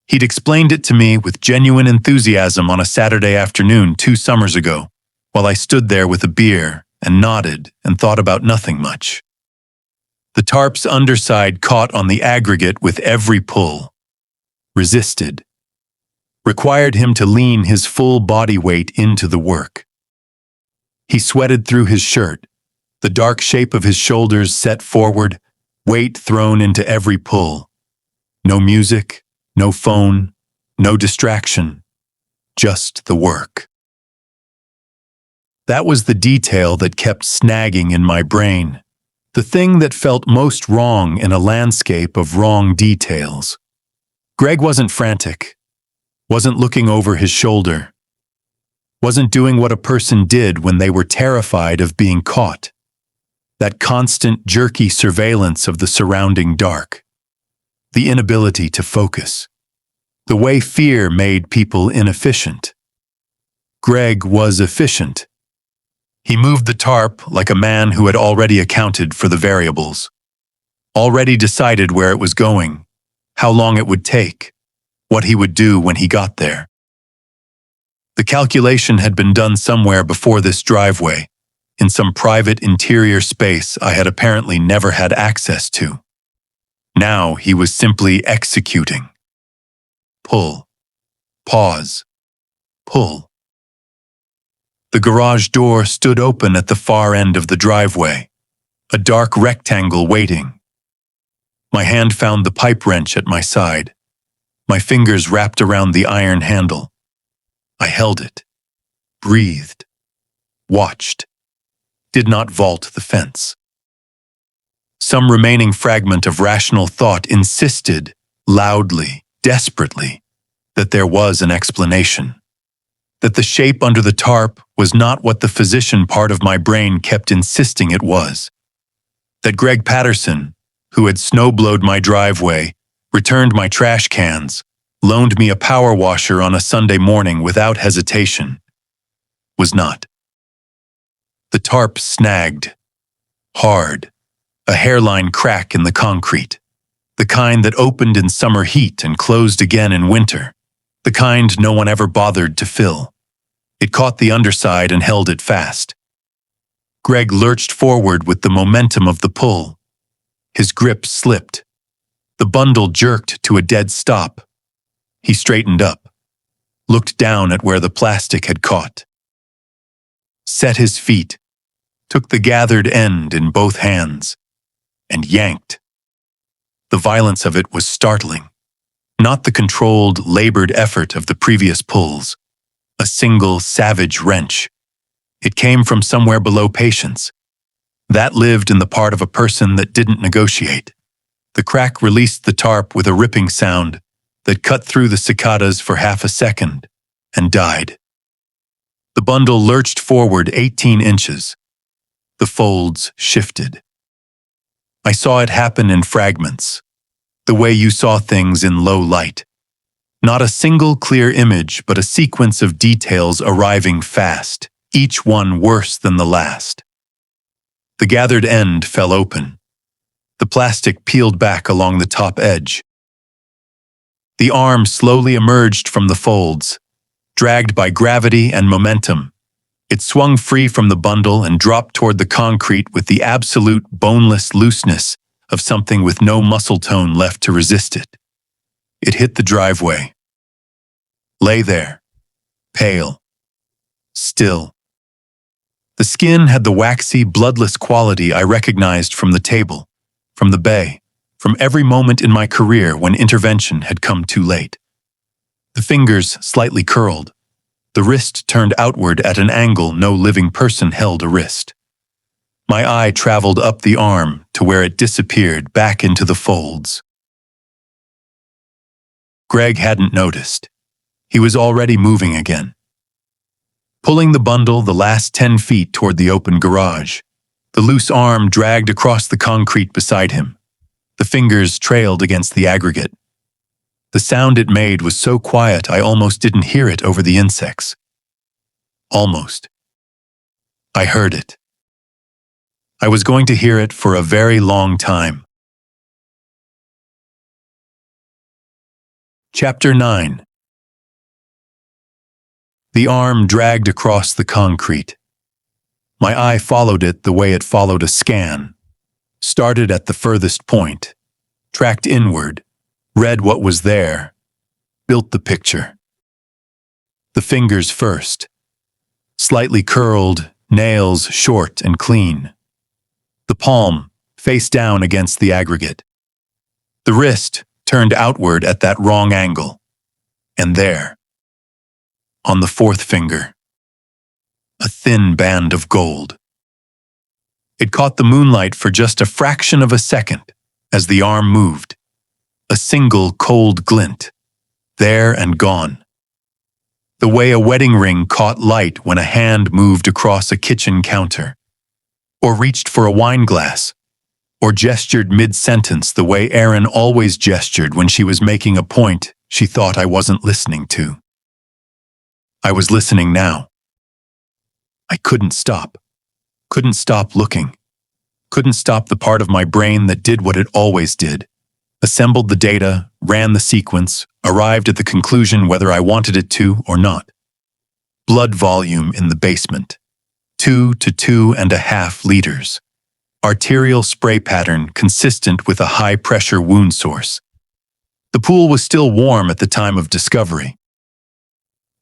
He'd explained it to me with genuine enthusiasm on a Saturday afternoon 2 summers ago, while I stood there with a beer and nodded and thought about nothing much. The tarp's underside caught on the aggregate with every pull, resisted, required him to lean his full body weight into the work. He sweated through his shirt, the dark shape of his shoulders set forward, weight thrown into every pull. No music, no phone, no distraction, just the work. That was the detail that kept snagging in my brain, the thing that felt most wrong in a landscape of wrong details. Greg wasn't frantic, wasn't looking over his shoulder, wasn't doing what a person did when they were terrified of being caught. That constant, jerky surveillance of the surrounding dark. The inability to focus. The way fear made people inefficient. Greg was efficient. He moved the tarp like a man who had already accounted for the variables. Already decided where it was going, how long it would take, what he would do when he got there. The calculation had been done somewhere before this driveway, in some private interior space I had apparently never had access to. Now he was simply executing. Pull. Pause. Pull. The garage door stood open at the far end of the driveway, a dark rectangle waiting. My hand found the pipe wrench at my side. My fingers wrapped around the iron handle. I held it, breathed, watched, did not vault the fence. Some remaining fragment of rational thought insisted, loudly, desperately, that there was an explanation. That the shape under the tarp was not what the physician part of my brain kept insisting it was. That Greg Patterson, who had snowblowed my driveway, returned my trash cans, loaned me a power washer on a Sunday morning without hesitation, was not. The tarp snagged, hard, a hairline crack in the concrete, the kind that opened in summer heat and closed again in winter, the kind no one ever bothered to fill. It caught the underside and held it fast. Greg lurched forward with the momentum of the pull. His grip slipped. The bundle jerked to a dead stop. He straightened up, looked down at where the plastic had caught. Set his feet, took the gathered end in both hands, and yanked. The violence of it was startling, not the controlled, labored effort of the previous pulls. A single, savage wrench. It came from somewhere below patience. That lived in the part of a person that didn't negotiate, The crack released the tarp with a ripping sound that cut through the cicadas for half a second and died. The bundle lurched forward 18 inches. The folds shifted. I saw it happen in fragments, the way you saw things in low light. Not a single clear image, but a sequence of details arriving fast, each one worse than the last. The gathered end fell open. The plastic peeled back along the top edge. The arm slowly emerged from the folds, dragged by gravity and momentum. It swung free from the bundle and dropped toward the concrete with the absolute boneless looseness of something with no muscle tone left to resist it. It hit the driveway. Lay there, pale, still. The skin had the waxy, bloodless quality I recognized from the table, from the bay, from every moment in my career when intervention had come too late. The fingers slightly curled. The wrist turned outward at an angle no living person held a wrist. My eye traveled up the arm to where it disappeared back into the folds. Greg hadn't noticed. He was already moving again. Pulling the bundle the last 10 feet toward the open garage, the loose arm dragged across the concrete beside him. The fingers trailed against the aggregate. The sound it made was so quiet I almost didn't hear it over the insects. Almost. I heard it. I was going to hear it for a very long time. Chapter 9. The arm dragged across the concrete. My eye followed it the way it followed a scan. Started at the furthest point, tracked inward, read what was there, built the picture. The fingers first. Slightly curled, nails short and clean. The palm, face down against the aggregate. The wrist turned outward at that wrong angle. And there, on the fourth finger, a thin band of gold. It caught the moonlight for just a fraction of a second as the arm moved. A single cold glint, there and gone. The way a wedding ring caught light when a hand moved across a kitchen counter, or reached for a wine glass, or gestured mid-sentence the way Erin always gestured when she was making a point she thought I wasn't listening to. I was listening now. I couldn't stop. Couldn't stop looking. Couldn't stop the part of my brain that did what it always did. Assembled the data, ran the sequence, arrived at the conclusion whether I wanted it to or not. Blood volume in the basement. 2 to 2.5 liters. Arterial spray pattern consistent with a high-pressure wound source. The pool was still warm at the time of discovery.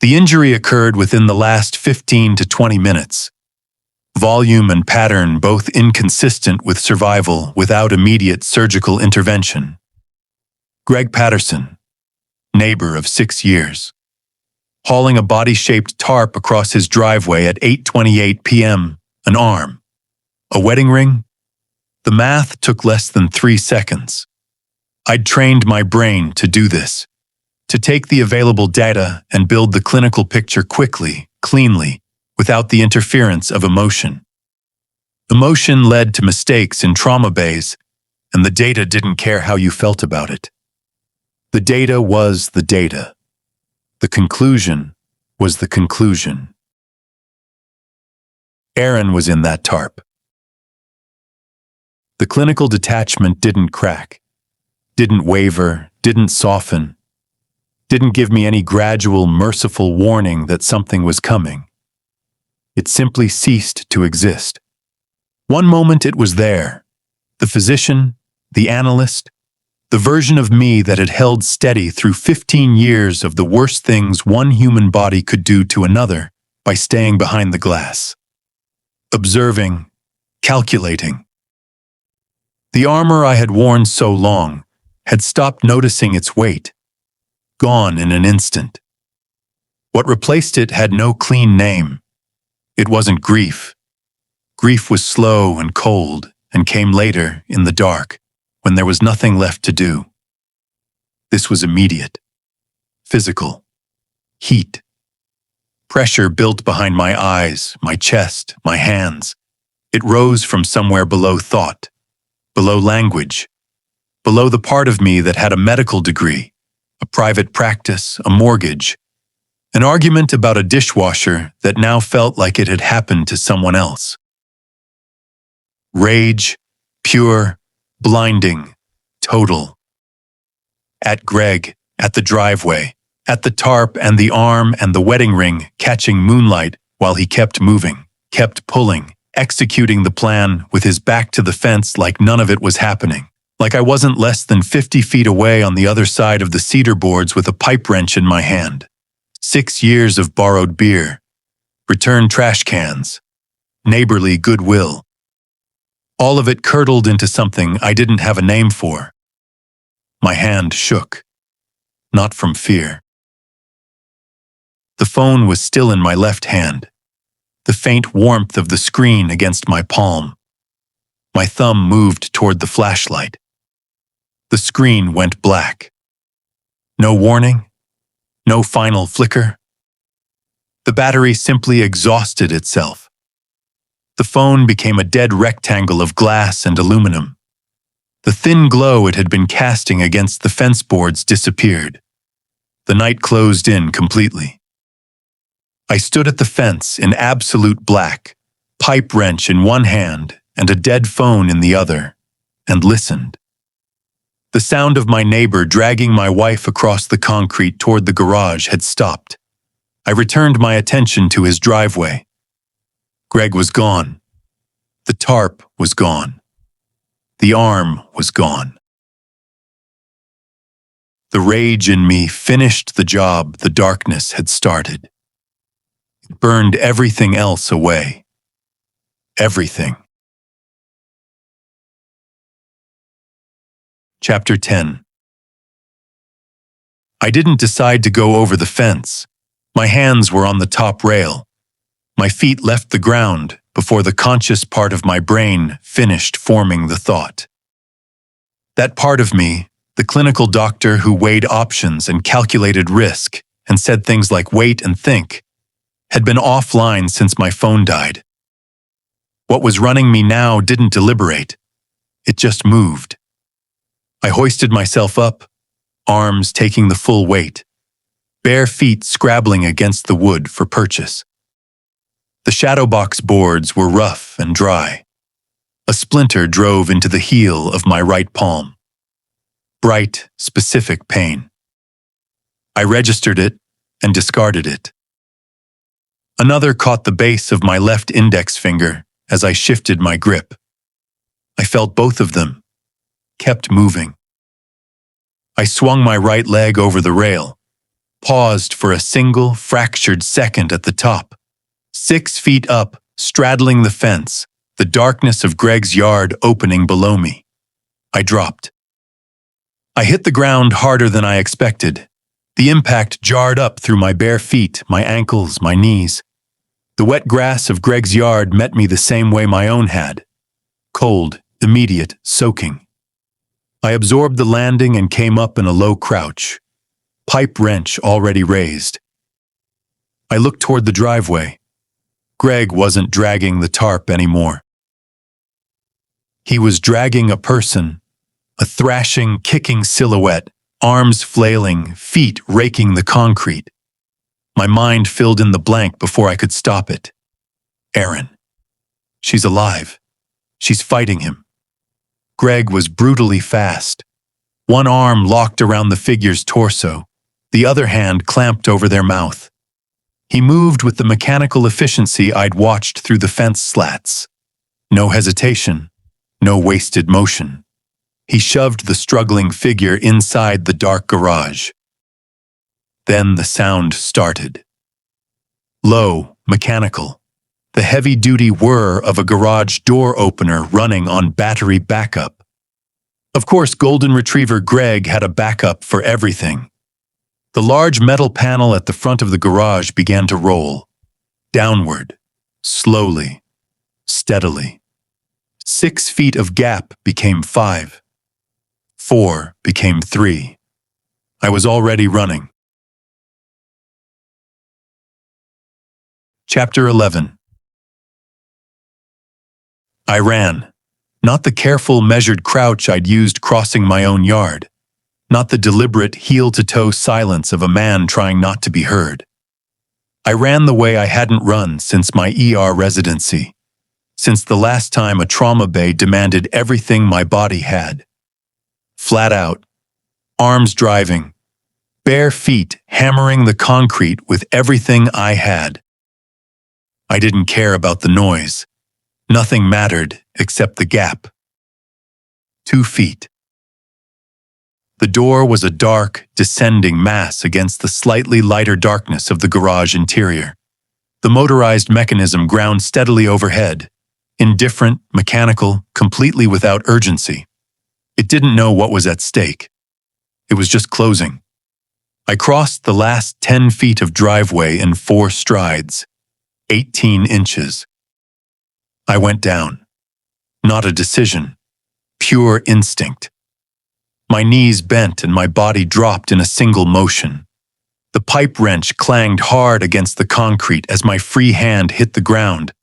The injury occurred within the last 15 to 20 minutes. Volume and pattern both inconsistent with survival without immediate surgical intervention. Greg Patterson, neighbor of 6 years. Hauling a body-shaped tarp across his driveway at 8:28 p.m., an arm. A wedding ring? The math took less than 3 seconds. I'd trained my brain to do this, to take the available data and build the clinical picture quickly, cleanly, without the interference of emotion. Emotion led to mistakes in trauma bays, and the data didn't care how you felt about it. The data was the data. The conclusion was the conclusion. Erin was in that tarp. The clinical detachment didn't crack, didn't waver, didn't soften, didn't give me any gradual, merciful warning that something was coming. It simply ceased to exist. One moment it was there, the physician, the analyst, the version of me that had held steady through 15 years of the worst things one human body could do to another by staying behind the glass. Observing, calculating. The armor I had worn so long had stopped noticing its weight, gone in an instant. What replaced it had no clean name. It wasn't grief. Grief was slow and cold and came later in the dark, when there was nothing left to do. This was immediate. Physical. Heat. Pressure built behind my eyes, my chest, my hands. It rose from somewhere below thought, below language, below the part of me that had a medical degree, a private practice, a mortgage, an argument about a dishwasher that now felt like it had happened to someone else. Rage, pure, blinding, total. At Greg, at the driveway, at the tarp and the arm and the wedding ring catching moonlight while he kept moving, kept pulling, executing the plan with his back to the fence like none of it was happening, like I wasn't less than 50 feet away on the other side of the cedar boards with a pipe wrench in my hand. 6 years of borrowed beer, returned trash cans, neighborly goodwill. All of it curdled into something I didn't have a name for. My hand shook, not from fear. The phone was still in my left hand, the faint warmth of the screen against my palm. My thumb moved toward the flashlight. The screen went black. No warning, no final flicker. The battery simply exhausted itself. The phone became a dead rectangle of glass and aluminum. The thin glow it had been casting against the fence boards disappeared. The night closed in completely. I stood at the fence in absolute black, pipe wrench in one hand and a dead phone in the other, and listened. The sound of my neighbor dragging my wife across the concrete toward the garage had stopped. I returned my attention to his driveway. Greg was gone. The tarp was gone. The arm was gone. The rage in me finished the job the darkness had started. It burned everything else away. Everything. Chapter 10. I didn't decide to go over the fence. My hands were on the top rail. My feet left the ground before the conscious part of my brain finished forming the thought. That part of me, the clinical doctor who weighed options and calculated risk and said things like wait and think, had been offline since my phone died. What was running me now didn't deliberate. It just moved. I hoisted myself up, arms taking the full weight, bare feet scrabbling against the wood for purchase. The shadow box boards were rough and dry. A splinter drove into the heel of my right palm. Bright, specific pain. I registered it and discarded it. Another caught the base of my left index finger as I shifted my grip. I felt both of them, kept moving. I swung my right leg over the rail, paused for a single fractured second at the top. 6 feet up, straddling the fence, the darkness of Greg's yard opening below me. I dropped. I hit the ground harder than I expected. The impact jarred up through my bare feet, my ankles, my knees. The wet grass of Greg's yard met me the same way my own had. Cold, immediate, soaking. I absorbed the landing and came up in a low crouch, pipe wrench already raised. I looked toward the driveway. Greg wasn't dragging the tarp anymore. He was dragging a person, a thrashing, kicking silhouette, arms flailing, feet raking the concrete. My mind filled in the blank before I could stop it. Erin. She's alive. She's fighting him. Greg was brutally fast. One arm locked around the figure's torso, the other hand clamped over their mouth. He moved with the mechanical efficiency I'd watched through the fence slats. No hesitation, no wasted motion. He shoved the struggling figure inside the dark garage. Then the sound started. Low, mechanical. The heavy-duty whir of a garage door opener running on battery backup. Of course, Golden Retriever Greg had a backup for everything. The large metal panel at the front of the garage began to roll. Downward. Slowly. Steadily. 6 feet of gap became 5. 4 became 3. I was already running. Chapter 11. I ran. Not the careful, measured crouch I'd used crossing my own yard. Not the deliberate, heel-to-toe silence of a man trying not to be heard. I ran the way I hadn't run since my ER residency, since the last time a trauma bay demanded everything my body had. Flat out, arms driving, bare feet hammering the concrete with everything I had. I didn't care about the noise. Nothing mattered except the gap. 2 feet. The door was a dark, descending mass against the slightly lighter darkness of the garage interior. The motorized mechanism ground steadily overhead, indifferent, mechanical, completely without urgency. It didn't know what was at stake. It was just closing. I crossed the last 10 feet of driveway in 4 strides, 18 inches. I went down. Not a decision, pure instinct. My knees bent and my body dropped in a single motion. The pipe wrench clanged hard against the concrete as my free hand hit the ground,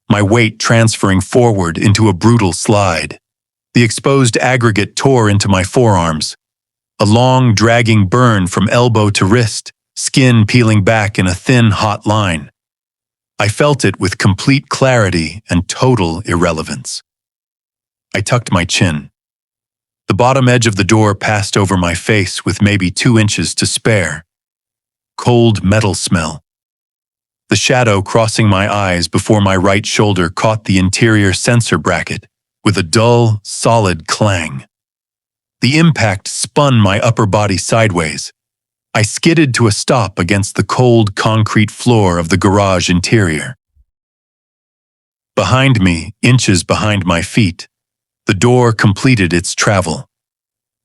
my weight transferring forward into a brutal slide. The exposed aggregate tore into my forearms. A long, dragging burn from elbow to wrist, skin peeling back in a thin, hot line. I felt it with complete clarity and total irrelevance. I tucked my chin. The bottom edge of the door passed over my face with maybe 2 inches to spare. Cold metal smell. The shadow crossing my eyes before my right shoulder caught the interior sensor bracket with a dull, solid clang. The impact spun my upper body sideways. I skidded to a stop against the cold concrete floor of the garage interior. Behind me, inches behind my feet, the door completed its travel.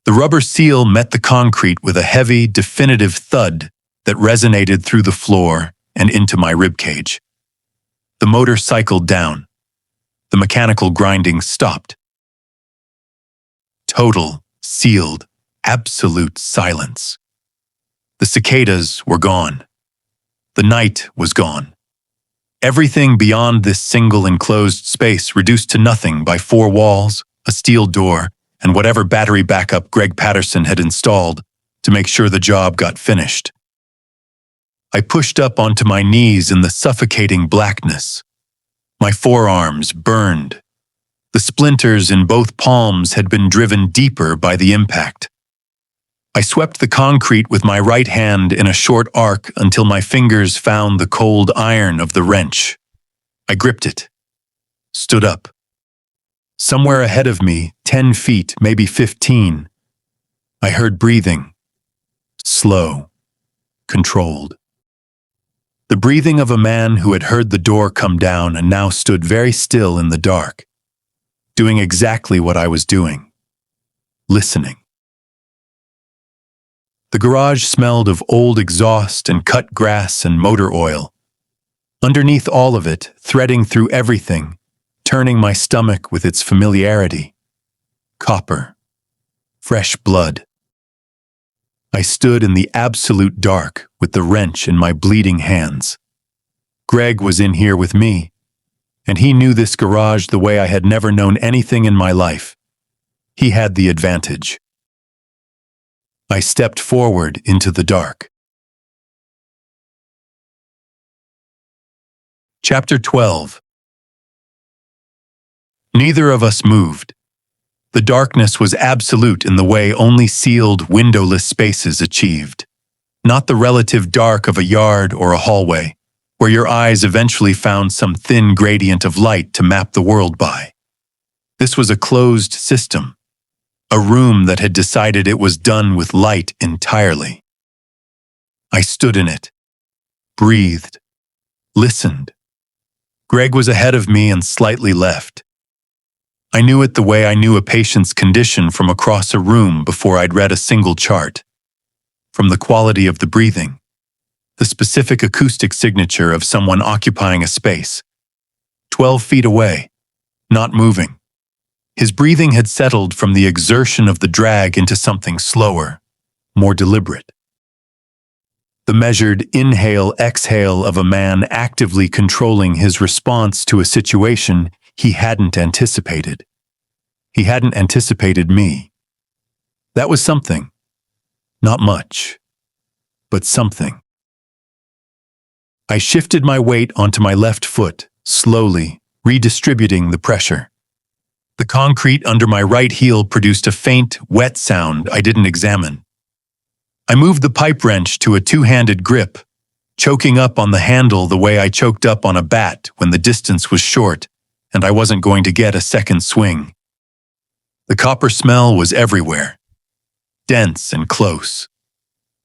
The rubber seal met the concrete with a heavy, definitive thud that resonated through the floor and into my ribcage. The motor cycled down. The mechanical grinding stopped. Total, sealed, absolute silence. The cicadas were gone. The night was gone. Everything beyond this single enclosed space reduced to nothing by 4 walls, a steel door, and whatever battery backup Greg Patterson had installed to make sure the job got finished. I pushed up onto my knees in the suffocating blackness. My forearms burned. The splinters in both palms had been driven deeper by the impact. I swept the concrete with my right hand in a short arc until my fingers found the cold iron of the wrench. I gripped it. Stood up. Somewhere ahead of me, 10 feet, maybe 15, I heard breathing. Slow. Controlled. The breathing of a man who had heard the door come down and now stood very still in the dark, doing exactly what I was doing. Listening. The garage smelled of old exhaust and cut grass and motor oil. Underneath all of it, threading through everything, turning my stomach with its familiarity. Copper. Fresh blood. I stood in the absolute dark with the wrench in my bleeding hands. Greg was in here with me, and he knew this garage the way I had never known anything in my life. He had the advantage. I stepped forward into the dark. Chapter 12. Neither of us moved. The darkness was absolute in the way only sealed, windowless spaces achieved. Not the relative dark of a yard or a hallway, where your eyes eventually found some thin gradient of light to map the world by. This was a closed system. A room that had decided it was done with light entirely. I stood in it, breathed, listened. Greg was ahead of me and slightly left. I knew it the way I knew a patient's condition from across a room before I'd read a single chart. From the quality of the breathing, the specific acoustic signature of someone occupying a space. 12 feet away, not moving. His breathing had settled from the exertion of the drag into something slower, more deliberate. The measured inhale-exhale of a man actively controlling his response to a situation he hadn't anticipated. He hadn't anticipated me. That was something. Not much, but something. I shifted my weight onto my left foot, slowly, redistributing the pressure. The concrete under my right heel produced a faint, wet sound I didn't examine. I moved the pipe wrench to a two-handed grip, choking up on the handle the way I choked up on a bat when the distance was short and I wasn't going to get a second swing. The copper smell was everywhere, dense and close.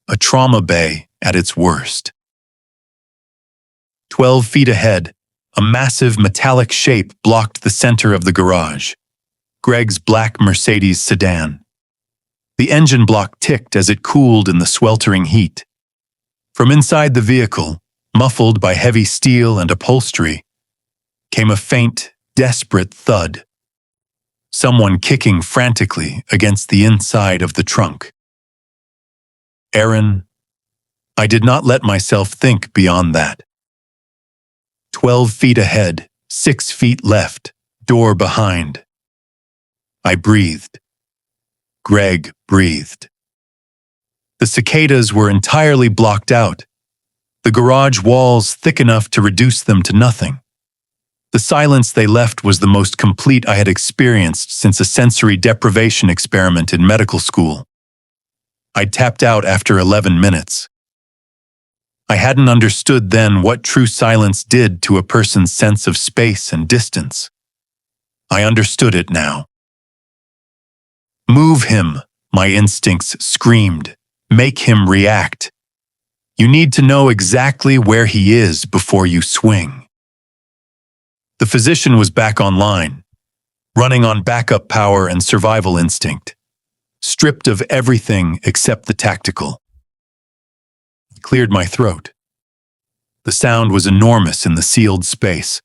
A trauma bay at its worst. 12 feet ahead, a massive metallic shape blocked the center of the garage. Greg's black Mercedes sedan. The engine block ticked as it cooled in the sweltering heat. From inside the vehicle, muffled by heavy steel and upholstery, came a faint, desperate thud. Someone kicking frantically against the inside of the trunk. Erin, I did not let myself think beyond that. 12 feet ahead, 6 feet left, door behind. I breathed. Greg breathed. The cicadas were entirely blocked out, the garage walls thick enough to reduce them to nothing. The silence they left was the most complete I had experienced since a sensory deprivation experiment in medical school. I'd tapped out after 11 minutes. I hadn't understood then what true silence did to a person's sense of space and distance. I understood it now. Move him, my instincts screamed. Make him react. You need to know exactly where he is before you swing. The physician was back online, running on backup power and survival instinct, stripped of everything except the tactical. I cleared my throat. The sound was enormous in the sealed space.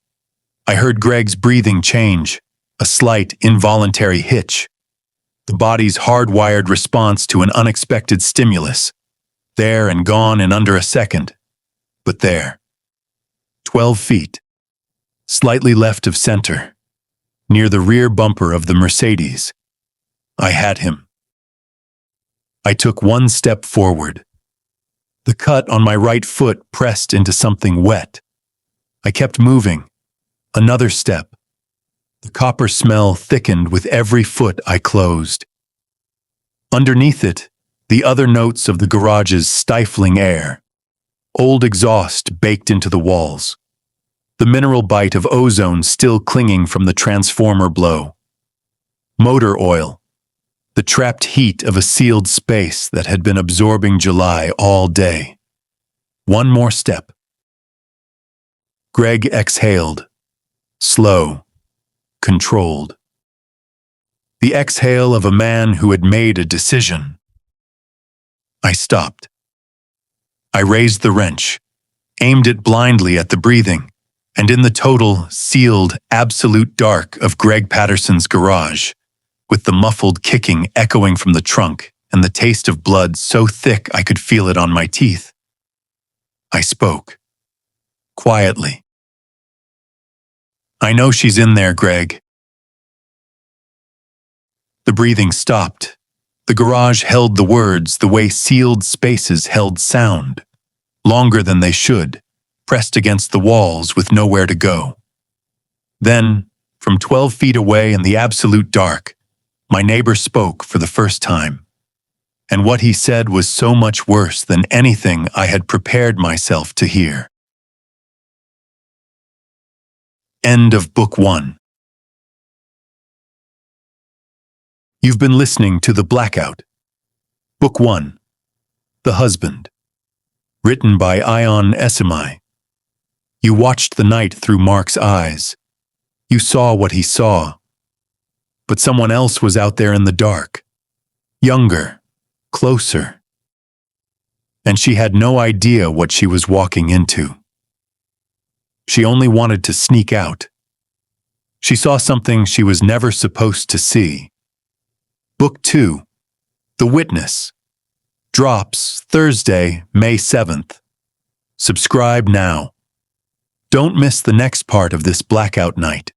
I heard Greg's breathing change, a slight, involuntary hitch. The body's hardwired response to an unexpected stimulus. There and gone in under a second. But there. 12 feet. Slightly left of center. Near the rear bumper of the Mercedes. I had him. I took one step forward. The cut on my right foot pressed into something wet. I kept moving. Another step. The copper smell thickened with every foot I closed. Underneath it, the other notes of the garage's stifling air. Old exhaust baked into the walls. The mineral bite of ozone still clinging from the transformer blow. Motor oil. The trapped heat of a sealed space that had been absorbing July all day. One more step. Greg exhaled. Slow. Controlled. The exhale of a man who had made a decision. I stopped. I raised the wrench, aimed it blindly at the breathing, and in the total, sealed, absolute dark of Greg Patterson's garage, with the muffled kicking echoing from the trunk and the taste of blood so thick I could feel it on my teeth, I spoke. Quietly. I know she's in there, Greg. The breathing stopped. The garage held the words the way sealed spaces held sound, longer than they should, pressed against the walls with nowhere to go. Then, from 12 feet away in the absolute dark, my neighbor spoke for the first time. And what he said was so much worse than anything I had prepared myself to hear. End of Book 1. You've been listening to The Blackout. Book 1. The Husband. Written by Ion Esimai. You watched the night through Mark's eyes. You saw what he saw. But someone else was out there in the dark. Younger. Closer. And she had no idea what she was walking into. She only wanted to sneak out. She saw something she was never supposed to see. Book 2, The Witness, drops Thursday, May 7th. Subscribe now. Don't miss the next part of this blackout night.